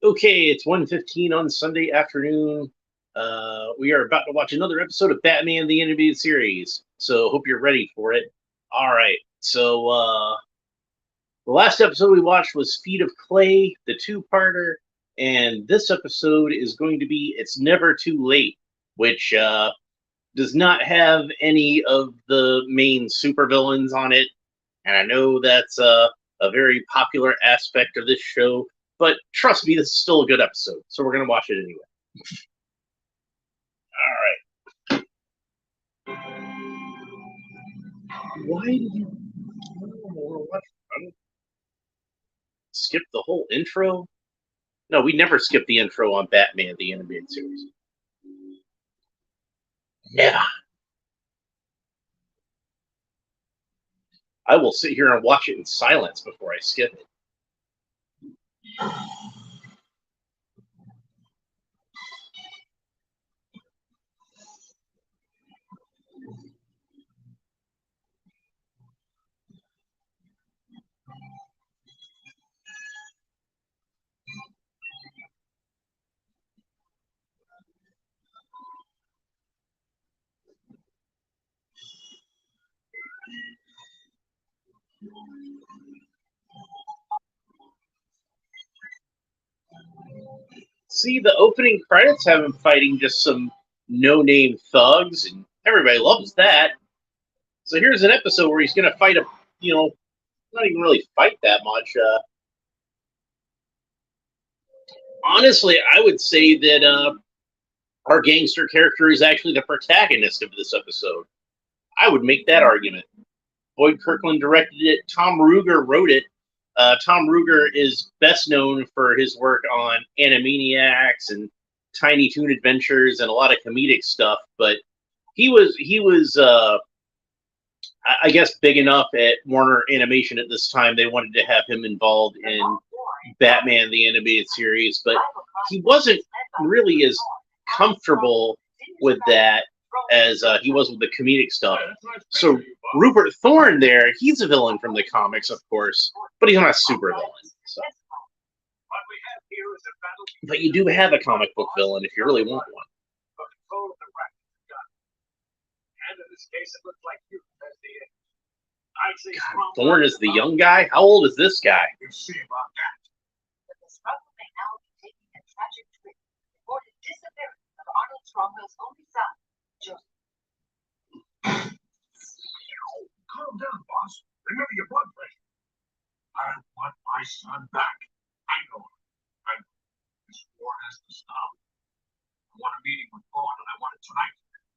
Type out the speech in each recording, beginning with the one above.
Okay, it's 1:15 on Sunday afternoon. We are about to watch another episode of Batman the Animated Series. So hope you're ready for it. All right. The last episode we watched was Feet of Clay, the two-parter, and this episode is going to be It's Never Too Late, which does not have any of the main supervillains on it. And I know that's a very popular aspect of this show, but trust me, this is still a good episode, so we're going to watch it anyway. All right. Why did you skip the whole intro? No, we never skip the intro on Batman, the animated series. Never. I will sit here and watch it in silence before I skip it. See, the opening credits have him fighting just some no-name thugs, and everybody loves that. So here's an episode where he's going to fight not even really fight that much. Honestly, I would say that our gangster character is actually the protagonist of this episode. I would make that argument. Boyd Kirkland directed it. Tom Ruegger wrote it. Tom Ruegger is best known for his work on Animaniacs and Tiny Toon Adventures and a lot of comedic stuff. But he was I guess big enough at Warner Animation at this time. They wanted to have him involved in Batman the Animated Series, but he wasn't really as comfortable with that as he was with the comedic stuff. So Rupert Thorne there, he's a villain from the comics, of course, but he's not a super villain. So. But you do have a comic book villain if you really want one. God, Thorne is the young guy? How old is this guy? Calm down, boss. Remember your blood pressure. I want my son back. I know. This war has to stop. I want a meeting with Thorne, and I want it tonight.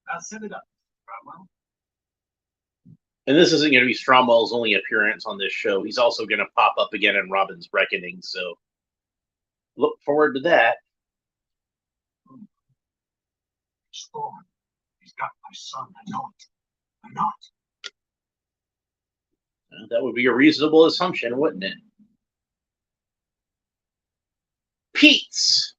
Now set it up, Cromwell. And this isn't going to be Stromwell's only appearance on this show. He's also going to pop up again in Robin's Reckoning, so look forward to that. It's Thorne. He's got my son. I know it. I know it. That would be a reasonable assumption, wouldn't it? Pete's.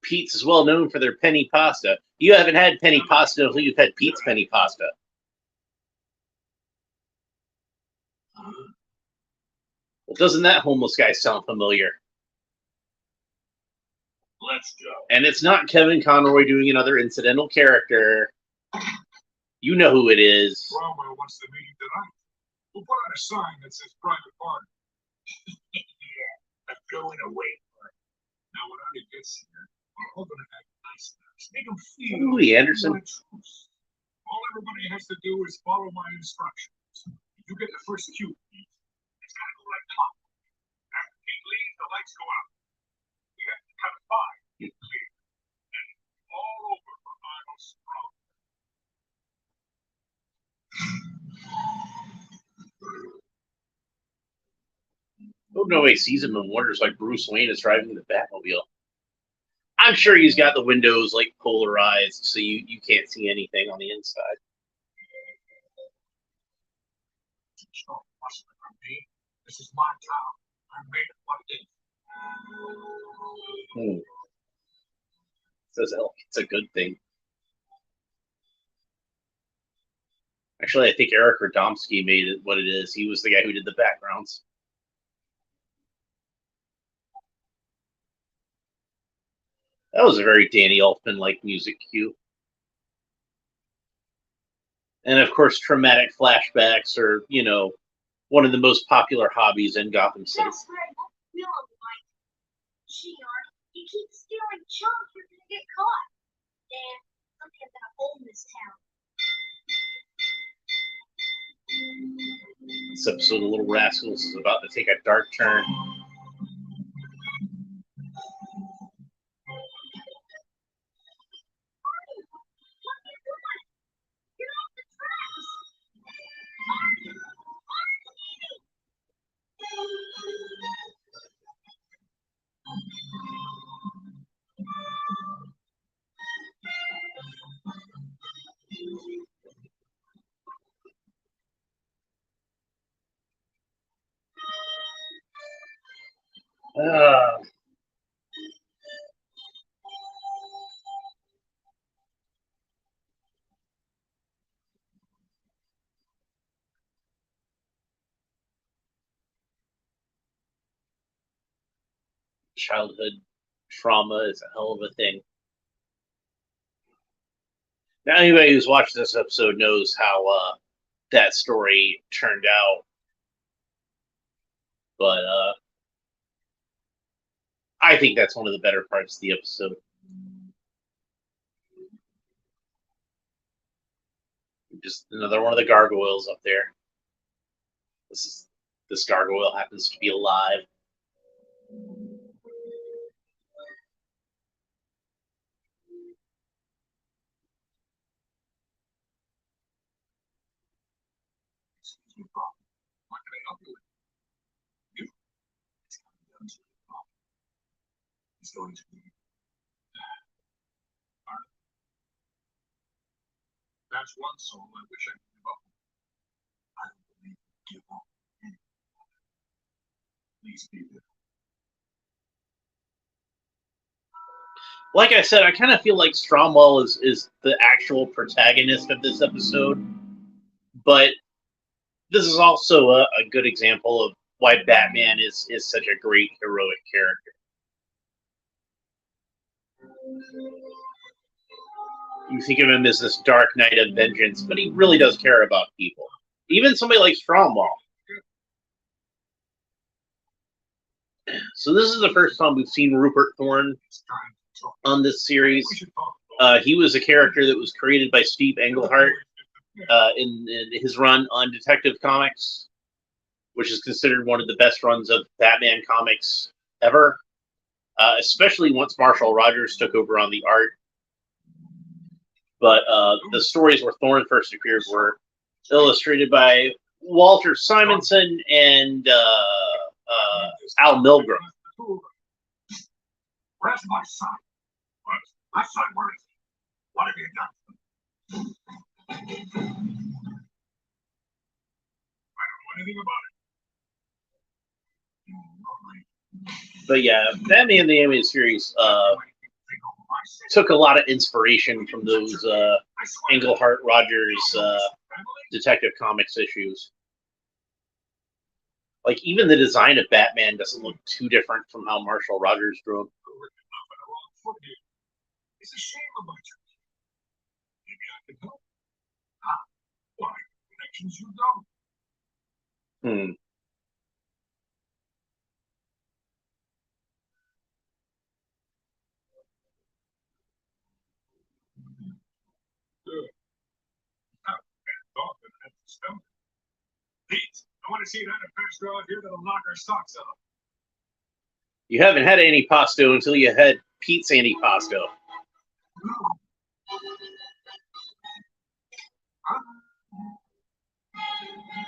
Pete's is well known for their penny pasta. You haven't had penny pasta until you've had Pete's penny pasta. Well, doesn't that homeless guy sound familiar? Let's go. And it's not Kevin Conroy doing another incidental character. You know who it is. Cromwell wants the meeting tonight. We'll put on a sign that says private party. Yeah, I'm going away for it. Now, when Artie gets here, we're all going to act nice now. Make them feel. Louis Anderson. All everybody has to do is follow my instructions. If you get the first cue, it's got to go like clockwork. After King leaves, the lights go out. We have to count 5. Get clear. And it's all over for Arnold Strong. Oh, nobody sees him and wonders why Bruce Wayne is driving the Batmobile. I'm sure he's got the windows like polarized, so you can't see anything on the inside. This is my town. I made it what it is. Says Elk. It's a good thing. Actually, I think Eric Radomski made it what it is. He was the guy who did the backgrounds. That was a very Danny Elfman-like music cue. And of course, traumatic flashbacks are, one of the most popular hobbies in Gotham City. That's right. We'll like Sheehan. You keep stealing junk, you're gonna get caught. Dan, something about old this town. This episode of Little Rascals is about to take a dark turn. Childhood trauma is a hell of a thing. Now, anybody who's watched this episode knows how that story turned out. But I think that's one of the better parts of the episode. Just another one of the gargoyles up there. This gargoyle happens to be alive. Excuse me, Bob. What can I help you with? You? It's coming down to the problem. He's going to be. That's one soul I wish I could give up. I don't believe you give up anyone. Please be there. Like I said, I kind of feel like Stromwell is the actual protagonist of this episode, but this is also a good example of why Batman is such a great heroic character. You think of him as this dark knight of vengeance, but he really does care about people. Even somebody like Stromwell. So this is the first time we've seen Rupert Thorne on this series. He was a character that was created by Steve Englehart in his run on Detective Comics, which is considered one of the best runs of Batman comics ever, especially once Marshall Rogers took over on the art. But the stories where Thorne first appeared were illustrated by Walter Simonson and Al Milgrom. Where's my son? My son, where is he? What have you done? I don't know anything about it. But yeah, Batman the Animated Series took a lot of inspiration from those Englehart Rogers Detective Comics issues. Like, even the design of Batman doesn't look too different from how Marshall Rogers drew him. It's a shame about you. Maybe I can help. Ah, why? Connections you don't. Good. Pete, I want to see that pastor out here that'll knock our socks off. You haven't had antipasto until you had Pete's antipasto.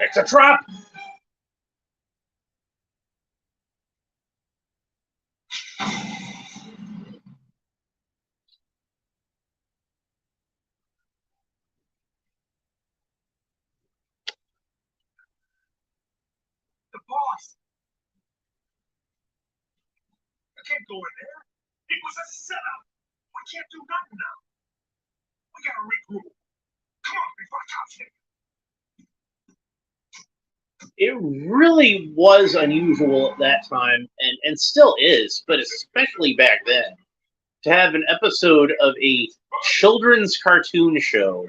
It's a trap! The boss. I can't go in there. It was a setup. We can't do nothing now. We gotta regroup. Come on, before the cops hit. It really was unusual at that time, and still is, but especially back then, to have an episode of a children's cartoon show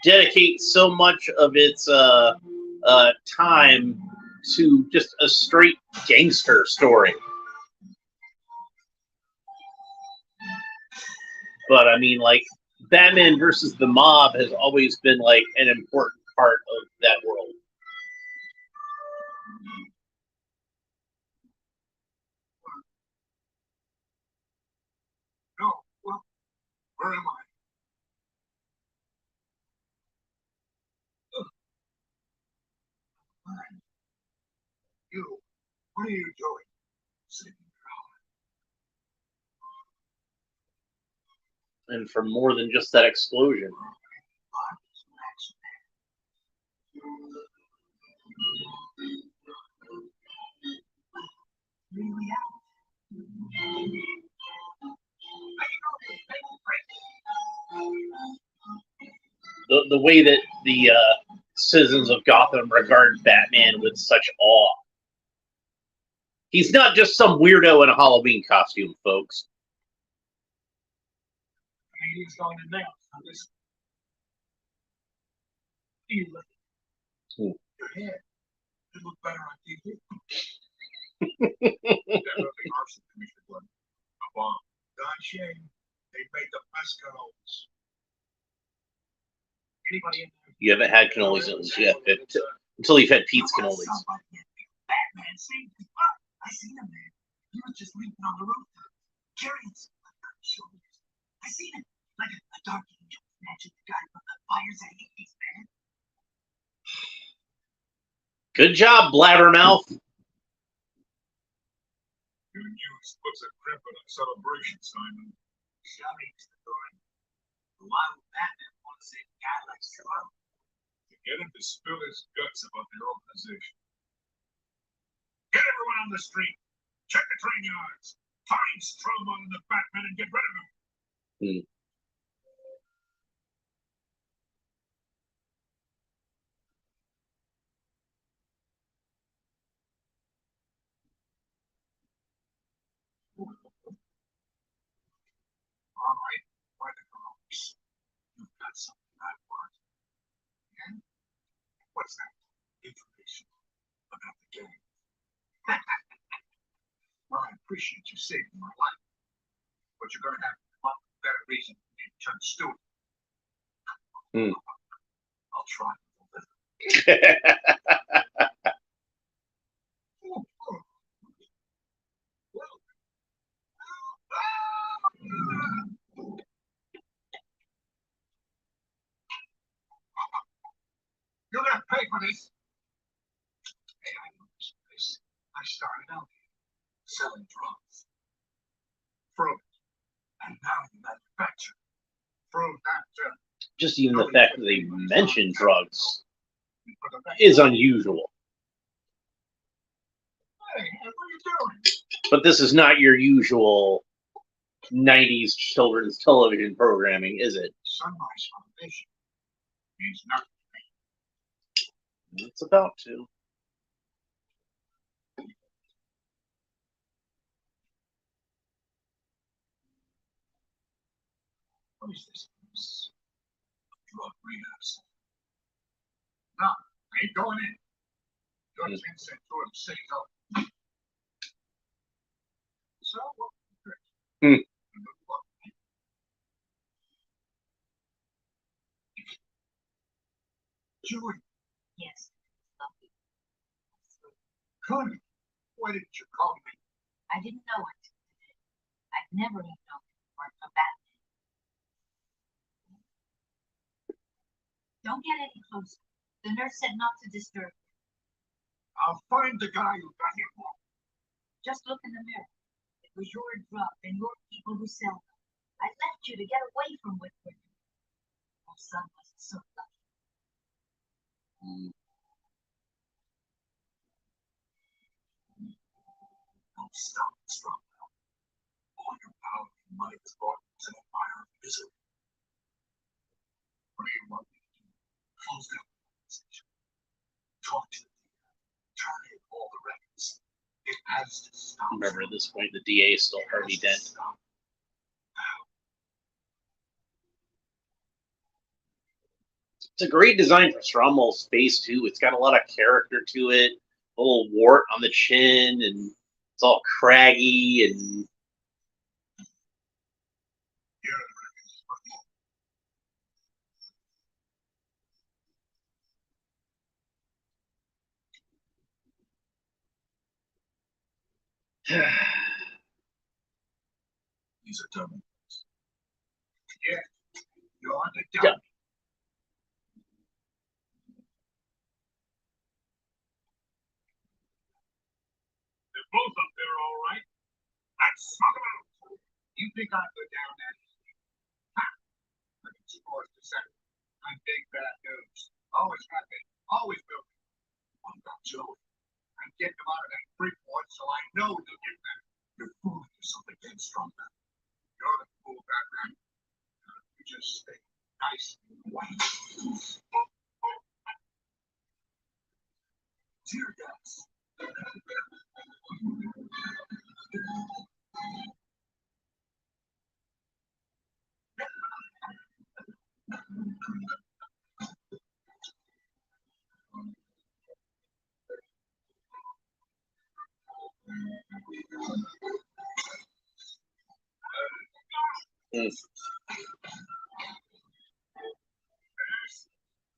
dedicate so much of its time to just a straight gangster story. But I mean, like, Batman versus the Mob has always been like an important part of that world. No, well, where am I? Fine. You, what are you doing? Sitting And for more than just that explosion. The way that the citizens of Gotham regard Batman with such awe. He's not just some weirdo in a Halloween costume, folks. He's going to nail this. You look. Your hair. You look better on TV. Definitely arson, Commissioner Gordon. A bomb. God shame. They made the best cannolis. Anybody in there? You haven't had cannolis until you've had Pete's cannolis. Batman saved me. I seen him, man. He was just leaping on the rooftop. Carrying some shoulders. I seen him. Like a dark angel snatching the guy from the fires of Hades, man. Good job, Blabbermouth. You use puts a crimp in a celebration, Simon. Shouting's the going. Why would Batman want to save a guy like Strump? To get him to spill his guts about the organization. Get everyone on the street. Check the train yards. Find Strump and the Batman and get rid of him. All right, by the girls. You've got something I want. Yeah? What's that? Information about the game. Well, I appreciate you saving my life. But you're going to have to come up with a better reason for me to turn steward. I'll try. You're going to pay for this. Hey, I know this place. I started out here selling drugs. Fruit. And now you manufacture. Fruit after. Just even the fact that they mention drugs is unusual. Hey, what are you doing? But this is not your usual 90s children's television programming, is it? Sunrise Foundation means nothing to me. It's about to. What is this? Drug relapse. No, I ain't going in. Your 10 cent tour to city's open. So, what? Julie. Yes. Connie, why didn't you call me? I didn't know it. I'd never have known it weren't for Batman. Don't get any closer. The nurse said not to disturb you. I'll find the guy who got him wrong. Just look in the mirror. It was your drug and your people who sell them. I left you to get away from Whitworth. Your son wasn't so lucky. Don't stop strong now. All your power and money has brought you to the fire of misery. What do you want me to do? Close down the organization. Talk to the Remember, at this point, the DA is still Harvey Dent. It's a great design for Stromwell's face, too. It's got a lot of character to it. A little wart on the chin, and it's all craggy and... These are dummies. Yeah, you're on the dummy. They're both up there, all right. Let's suck them out. You think I'd go down that easy? Ha! Look at scores to seven. I'm big bad news. Always have been. Always will be. What about Joey? I'm getting him out of that Freeport, so I know he'll get better. You're fooling yourself again, Stronger. You're the fool, Batman. You just stay nice and quiet. Tear gas. Mm.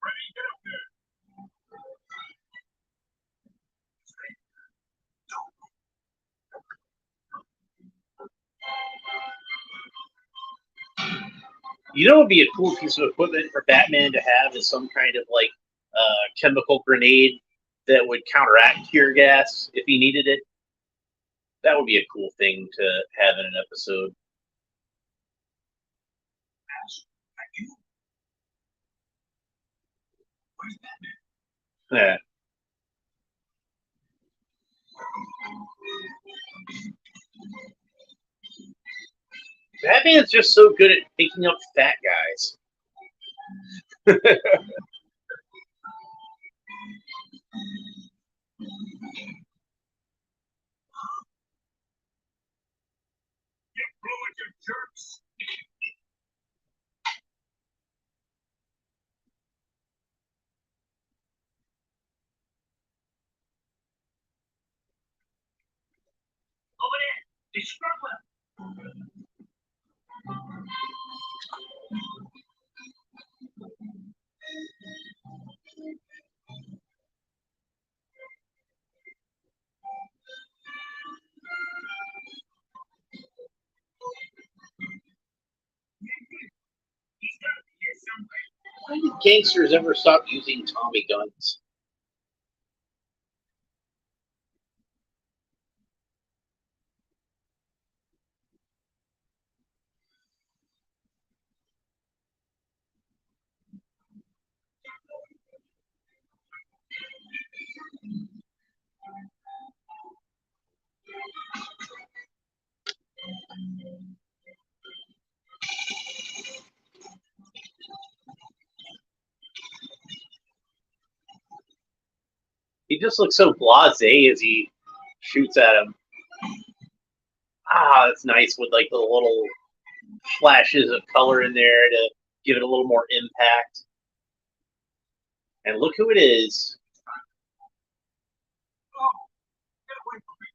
Ready, get up there. You know what would be a cool piece of equipment for Batman to have is some kind of, like, chemical grenade that would counteract tear gas if he needed it. That would be a cool thing to have in an episode. Where's Batman? Yeah. Batman's just so good at picking up fat guys. You blew it, you jerks. Over there. He's struggling. He's got to be here somewhere. Why did gangsters ever stop using Tommy guns? He just looks so blasé as he shoots at him. Ah, that's nice with like the little flashes of color in there to give it a little more impact. And look who it is. Oh, get away from me.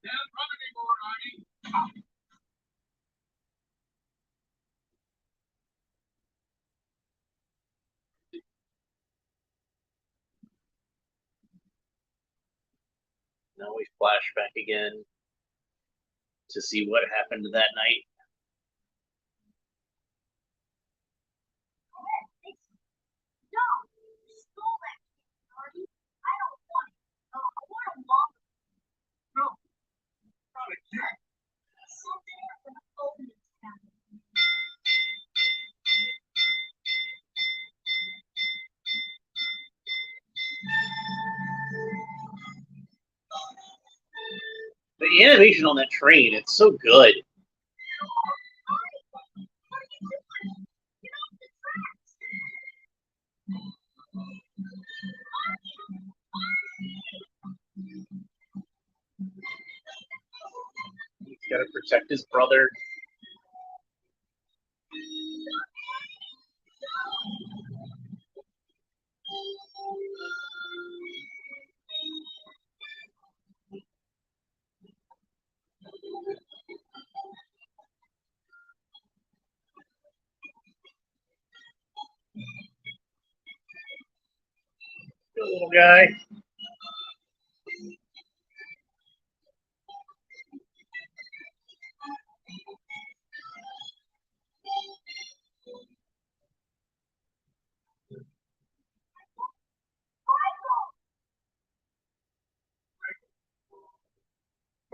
Can't run anymore, Arnie. Now we flash back again to see what happened that night. No, you stole that kid, Artie. I don't want it. I want him longer. No, not again. Something happened to open his cabin. The animation on that train, it's so good. Artie, what are you doing? Get off the tracks. protect his brother. Good little guy.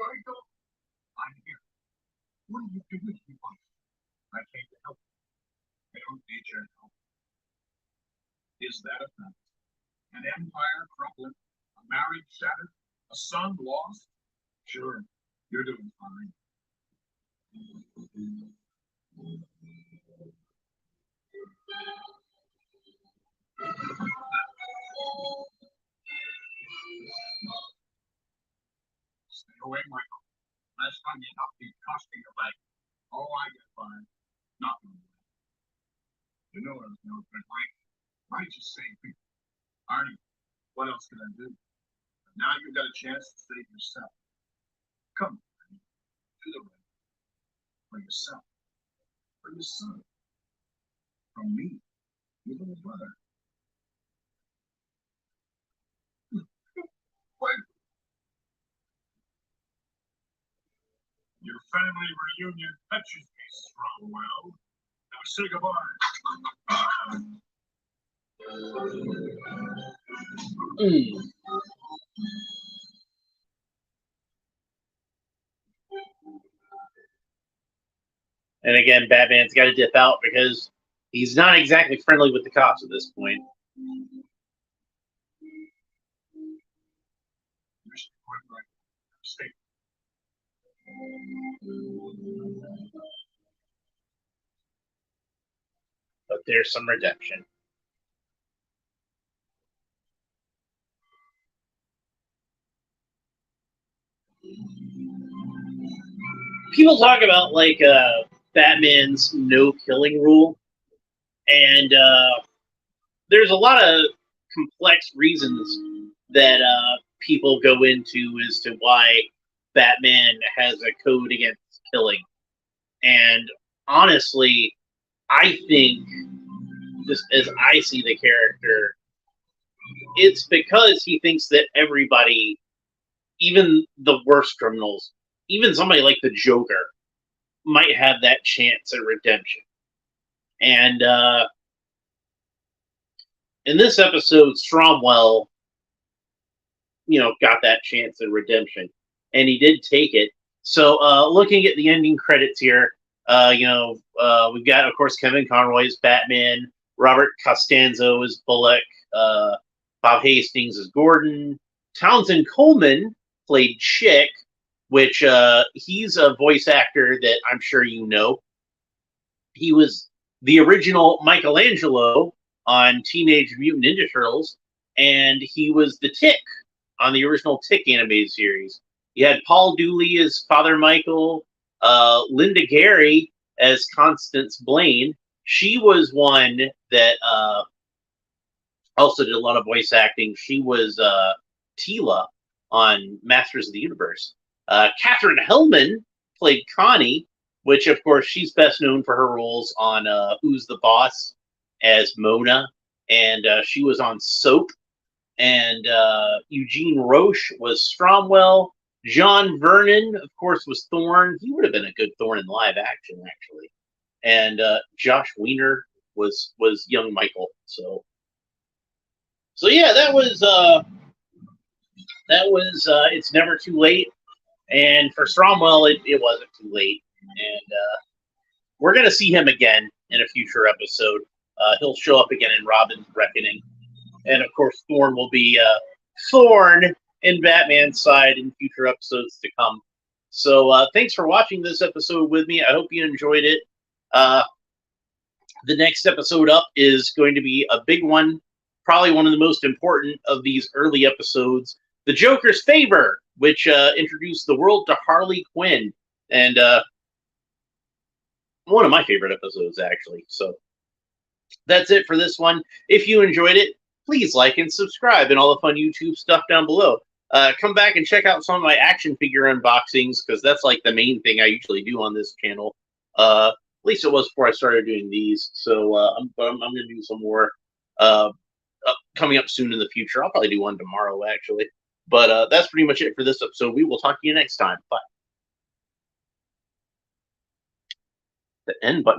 Michael, I'm here. What are you doing here, Michael? I came to help you. I don't need your help. Is that a fact? An empire crumbling, a marriage shattered, a son lost? Sure, you're doing fine. Stay away, Michael. Last time you knocked me costing your leg. Oh, I get fine. Not me. You know I was no good, Mike. I just saved people. Arnie, what else can I do? But now you've got a chance to save yourself. Come, Arnie. Do the right thing. For yourself. For your son. From me, your little brother. What? Your family reunion touches me, Strongwell. Now say goodbye. And again, Batman's got to dip out because he's not exactly friendly with the cops at this point. But there's some redemption. People talk about like Batman's no killing rule, and there's a lot of complex reasons that people go into as to why Batman has a code against killing. And honestly, I think, just as I see the character, it's because he thinks that everybody, even the worst criminals, even somebody like the Joker, might have that chance at redemption. And in this episode, Stromwell, got that chance at redemption, and he did take it. So, looking at the ending credits here, we've got, of course, Kevin Conroy as Batman, Robert Costanzo as Bullock, Bob Hastings as Gordon, Townsend Coleman played Chick, which he's a voice actor that I'm sure you know. He was the original Michelangelo on Teenage Mutant Ninja Turtles, and he was the Tick on the original Tick animated series. You had Paul Dooley as Father Michael, Linda Gary as Constance Blaine. She was one that also did a lot of voice acting. She was Tila on Masters of the Universe. Katherine Hellman played Connie, which, of course, she's best known for her roles on Who's the Boss as Mona, and she was on Soap. And Eugene Roche was Stromwell. John Vernon, of course, was Thorn. He would have been a good Thorn in live action, actually. And Josh Wiener was young Michael. So yeah, that was It's Never Too Late. And for Stromwell, it wasn't too late. And we're going to see him again in a future episode. He'll show up again in Robin's Reckoning. And, of course, Thorn will be Thorn in Batman's side in future episodes to come. So thanks for watching this episode with me. I hope you enjoyed it. The next episode up is going to be a big one, probably one of the most important of these early episodes, The Joker's Favor, which introduced the world to Harley Quinn. And one of my favorite episodes, actually. So that's it for this one. If you enjoyed it, please like and subscribe and all the fun YouTube stuff down below. Come back and check out some of my action figure unboxings, because that's like the main thing I usually do on this channel. At least it was before I started doing these. So I'm going to do some more coming up soon in the future. I'll probably do one tomorrow, actually. But that's pretty much it for this episode. We will talk to you next time. Bye. The end button.